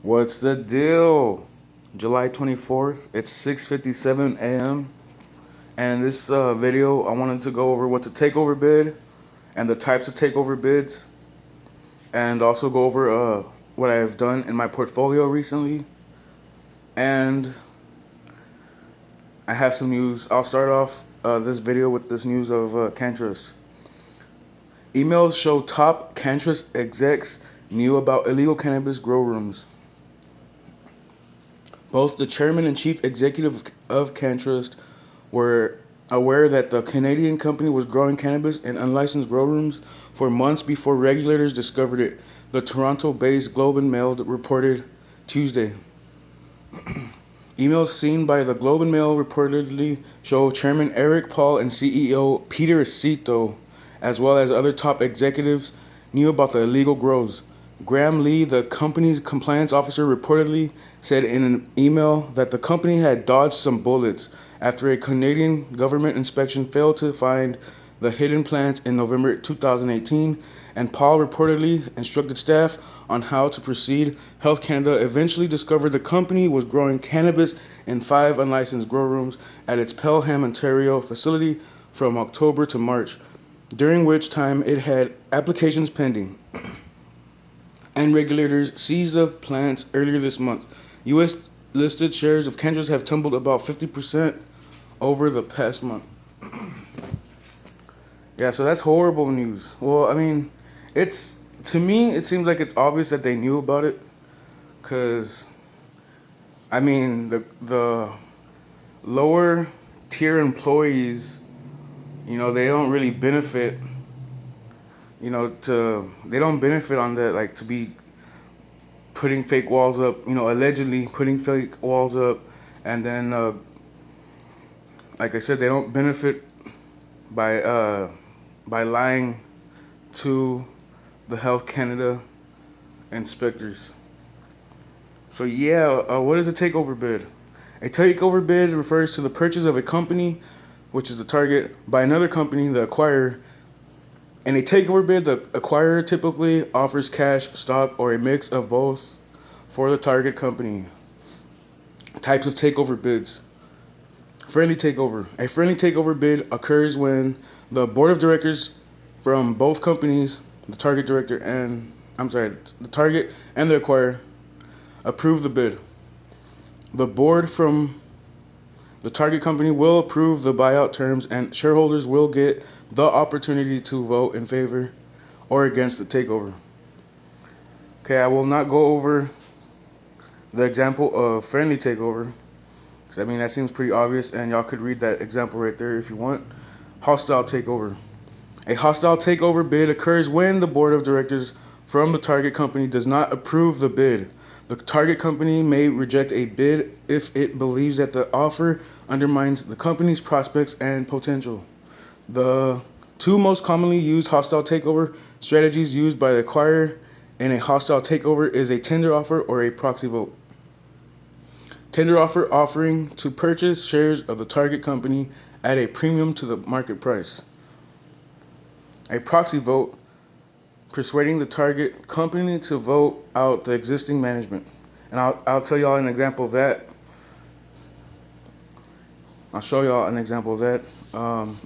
What's the deal? July 24th, it's 6:57 a.m. And in this video, I wanted to go over what's a takeover bid and the types of takeover bids, and also go over what I have done in my portfolio recently. And I have some news. I'll start off this video with this news of Canntrust. Emails show top Canntrust execs knew about illegal cannabis grow rooms. Both the chairman and chief executive of Canntrust were aware that the Canadian company was growing cannabis in unlicensed grow rooms for months before regulators discovered it, the Toronto-based Globe and Mail reported Tuesday. Emails seen by the Globe and Mail reportedly show Chairman Eric Paul and CEO Peter Cito, as well as other top executives, knew about the illegal grows. Graham Lee, the company's compliance officer, reportedly said in an email that the company had dodged some bullets after a Canadian government inspection failed to find the hidden plants in November 2018, and Paul reportedly instructed staff on how to proceed. Health Canada eventually discovered the company was growing cannabis in 5 unlicensed grow rooms at its Pelham, Ontario facility from October to March, during which time it had applications pending. And regulators seized the plants earlier this month. U.S. listed shares of Canntrust have tumbled about 50% over the past month. Yeah, so that's horrible news. Well, I mean, it's to me it seems like it's obvious that they knew about it, cause I mean the lower tier employees, they don't really benefit. They don't benefit on that, like, to be putting fake walls up. Allegedly putting fake walls up, and then like I said, they don't benefit by lying to the Health Canada inspectors. So yeah, what is a takeover bid? A takeover bid refers to the purchase of a company, which is the target, by another company, the acquirer. In a takeover bid, the acquirer typically offers cash, stock, or a mix of both for the target company. Types of takeover bids. Friendly takeover. A friendly takeover bid occurs when the board of directors from both companies, the target and the acquirer, approve the bid. The board from the target company will approve the buyout terms, and shareholders will get the opportunity to vote in favor or against the takeover. Okay, I will not go over the example of friendly takeover, because I mean that seems pretty obvious, and y'all could read that example right there if you want. Hostile takeover. A hostile takeover bid occurs when the board of directors from the target company does not approve the bid. The target company may reject a bid if it believes that the offer undermines the company's prospects and potential. The two most commonly used hostile takeover strategies used by the acquirer in a hostile takeover is a tender offer or a proxy vote. Tender offer, offering to purchase shares of the target company at a premium to the market price. A proxy vote, persuading the target company to vote out the existing management. And I'll tell y'all an example of that. I'll show y'all an example of that.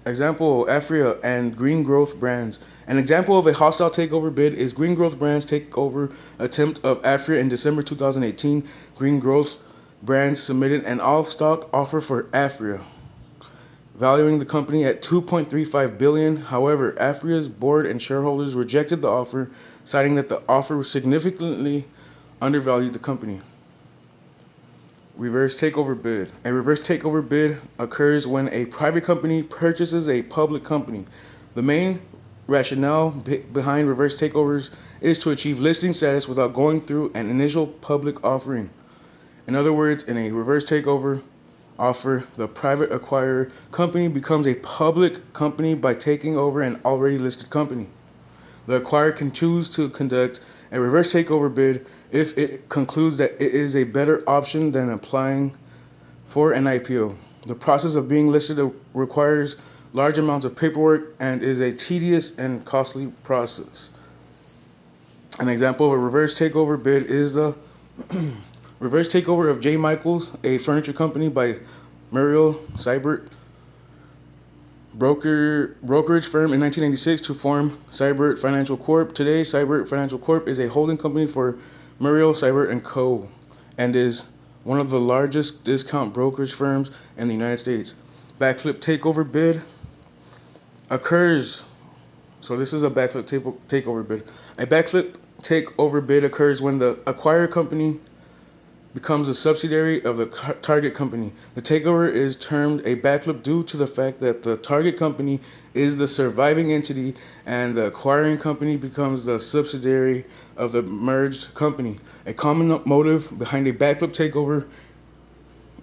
Example, Afria and Green Growth Brands. An example of a hostile takeover bid is Green Growth Brands' takeover attempt of Afria in December 2018. Green Growth Brands submitted an all-stock offer for Afria, valuing the company at $2.35 billion. However, Afria's board and shareholders rejected the offer, citing that the offer significantly undervalued the company. Reverse takeover bid. A reverse takeover bid occurs when a private company purchases a public company. The main rationale behind reverse takeovers is to achieve listing status without going through an initial public offering. In other words, in a reverse takeover offer, the private acquirer company becomes a public company by taking over an already listed company. The acquirer can choose to conduct a reverse takeover bid if it concludes that it is a better option than applying for an IPO. The process of being listed requires large amounts of paperwork and is a tedious and costly process. An example of a reverse takeover bid is the Reverse takeover of J. Michaels, a furniture company, by Muriel Seibert, brokerage firm, in 1996 to form Seibert Financial Corp. Today, Seibert Financial Corp is a holding company for Muriel Seibert and Co. and is one of the largest discount brokerage firms in the United States. Backflip takeover bid occurs. So this is a backflip takeover bid. A backflip takeover bid occurs when the acquired company becomes a subsidiary of the target company. The takeover is termed a backflip due to the fact that the target company is the surviving entity and the acquiring company becomes the subsidiary of the merged company. A common motive behind a backflip takeover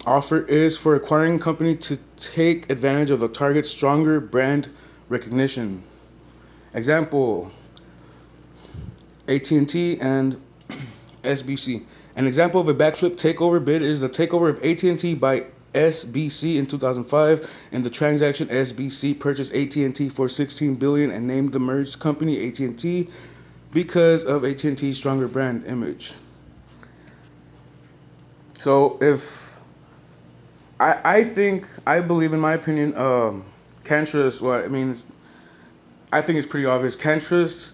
offer is for acquiring company to take advantage of the target's stronger brand recognition. Example: AT&T and SBC. An example of a backflip takeover bid is the takeover of AT&T by SBC in 2005. In the transaction, SBC purchased AT&T for $16 billion and named the merged company AT&T because of AT&T's stronger brand image. So if I believe, in my opinion, Canntrust. Well, I mean, I think it's pretty obvious. Canntrust.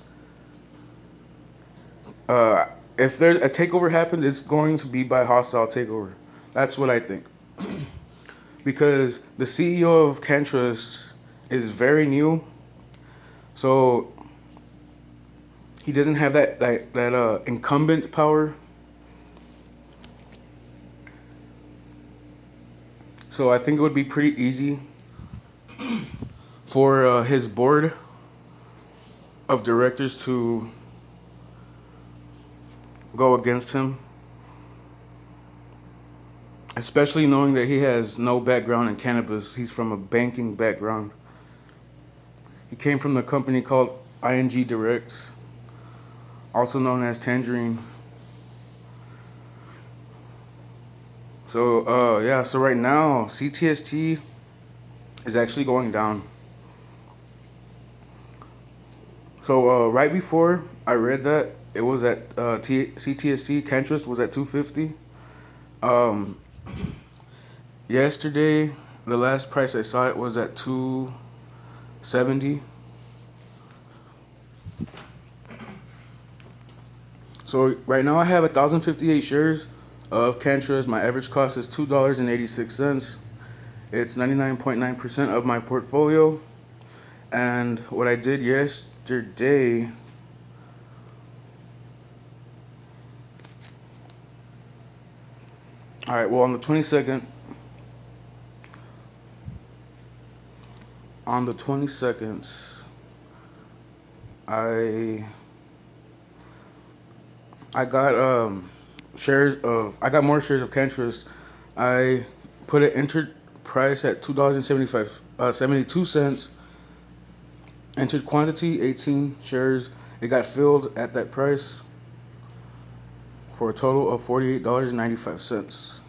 If there's a takeover happens, it's going to be by hostile takeover. That's what I think. Because the CEO of Canntrust is very new, so he doesn't have that incumbent power. So I think it would be pretty easy for his board of directors to go against him, especially knowing that he has no background in cannabis. He's from a banking background. He came from the company called ING Direct, also known as Tangerine. So so right now CTST is actually going down. So right before I read that, it was at CTST. Canntrust was at 250. Yesterday, the last price I saw it was at 270. So right now I have 1,058 shares of Canntrust. My average cost is $2.86. It's 99.9% of my portfolio. And what I did yesterday, all right, well, on the 22nd, I got I got more shares of Canntrust. I put an entered price at $2.72. Entered quantity 18 shares. It got filled at that price for a total of $48.95.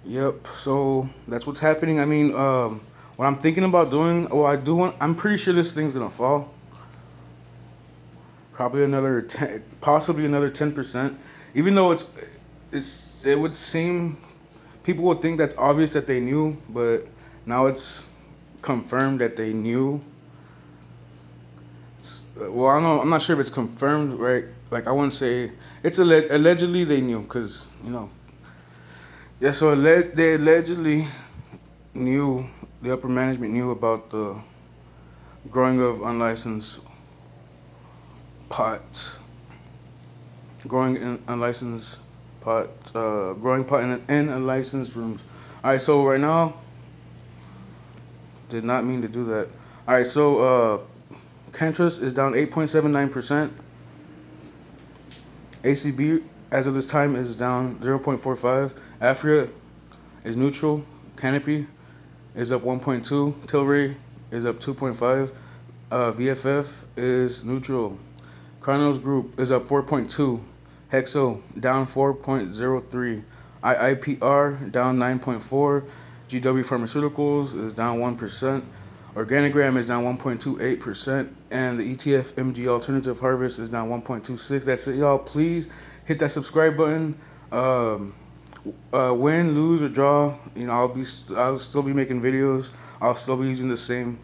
Yep. So that's what's happening. I mean, what I'm thinking about doing. Well, I'm pretty sure this thing's gonna fall. Probably another 10, possibly another 10%. Even though it would seem, people would think that's obvious that they knew, but now it's confirmed that they knew. Well, I don't know. I'm not sure if it's confirmed, right? Like, I wouldn't say it's allegedly they knew, because yeah. So they allegedly knew, the upper management knew about the growing of unlicensed pot, growing pot in unlicensed rooms. All right. So right now, did not mean to do that. All right. So Canntrust is down 8.79%. ACB as of this time is down 0.45. Afria is neutral. Canopy is up 1.2. Tilray is up 2.5. VFF is neutral. Carnos Group is up 4.2. Hexo down 4.03. IIPR down 9.4. GW Pharmaceuticals is down 1%. Organigram is down 1.28%. and the ETF MG alternative harvest is now 1.26. That's it, y'all. Please hit that subscribe button. Um, win, lose, or draw, I'll still be making videos. I'll still be using the same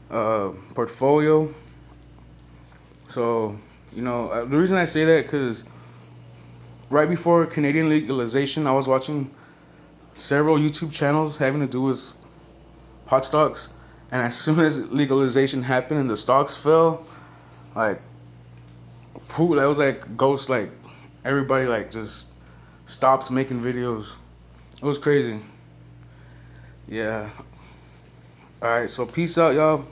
portfolio. So, the reason I say that because right before Canadian legalization, I was watching several YouTube channels having to do with hot stocks, and as soon as legalization happened and the stocks fell, like, pooh, that was like ghost. Like, everybody like just stopped making videos. It was crazy. Yeah. All right. So peace out, y'all.